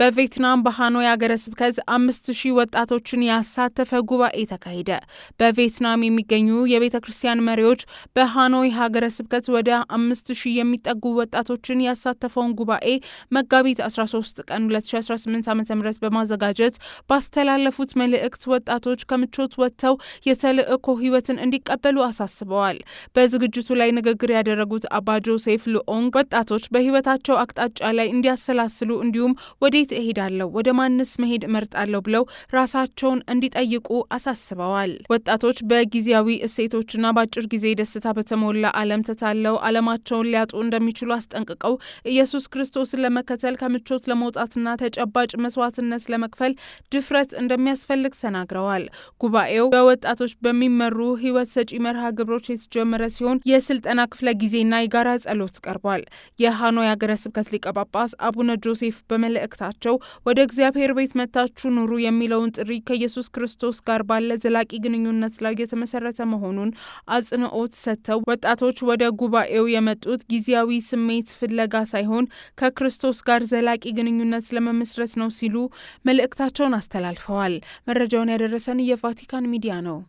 በቪየትናም በሃኖይ ሀገረ ስብከት 5000 ወጣቶችን ያሳተፈ ጉባኤ ተካሄደ። በቪየትናም የሚገኙ የቤተክርስቲያን መሪዎች በሃኖይ ሀገረ ስብከት ወደ 5000 የሚጠጉ ወጣቶችን ያሳተፈውን ጉባኤ መጋቢት 13 ቀን 2018 ዓ.ም በማዘጋጀት ባስተላለፉት መልእክት ወጣቶች ከምቾት ወጥተው የተልእኮ ህይወትን እንዲቀበሉ አሳስበዋል። በዝግጅቱ ላይ ንግግር ያደረጉት አባ ጆሴፍ ሉኦንግ ወጣቶች በህይወታቸው አቅጣጫ ላይ እንዲያሰላስሉ እንዲሁም ወዴት እሄዳለሁ ወደ ማንስ መሄድ እመርጣለሁ ብለው ራሳቸውን እንዲጠይቁ አሳስበዋል። ወጣቶች በጊዜያዊ እሴቶችና በአጭር ጊዜ ደስታ በተሞላ ዓለም ተታለው ዓለማቸውን ሊያጡ እንደሚችሉ አስጠንቅቀው ኢየሱስ ክርስቶስን ለመከተል ከምቾት ለመውጣትና ተጨባጭ መስዋዕትነት ለመክፈል ድፍረት እንደሚያስፈልግ ተናግረዋል። ጉባኤው በወጣቶች በሚመሩ ህይወት ሰጪ መርሃ ግብሮች የተጀመረ ሲሆን የስልጠና ክፍለ ጊዜና የጋራ ጸሎት ቀርቧል። የሃኖይ ሀገረ ስብከት ሊቀ ጳጳስ አቡነ ጆሴፍ በመልእክታቸው ወደ እግዚአብሔር ቤት መታችሁ ኑሩ የሚለውን ጥሪ ከኢየሱስ ክርስቶስ ጋር ባለ ዘላቂ ግንኙነት ላይ የተመሰረተ መሆኑን አጽንኦት ሰጥተው ወጣቶች ወደ ጉባኤው የመጡት ጊዜያዊ ስሜት ፍለጋ ሳይሆን ከክርስቶስ ጋር ዘላቂ ግንኙነት ለመመስረት ነው ሲሉ መልእክታቸውን አስተላልፈዋል። መረጃውን ያደረሰን የቫቲካን ሚዲያ ነው።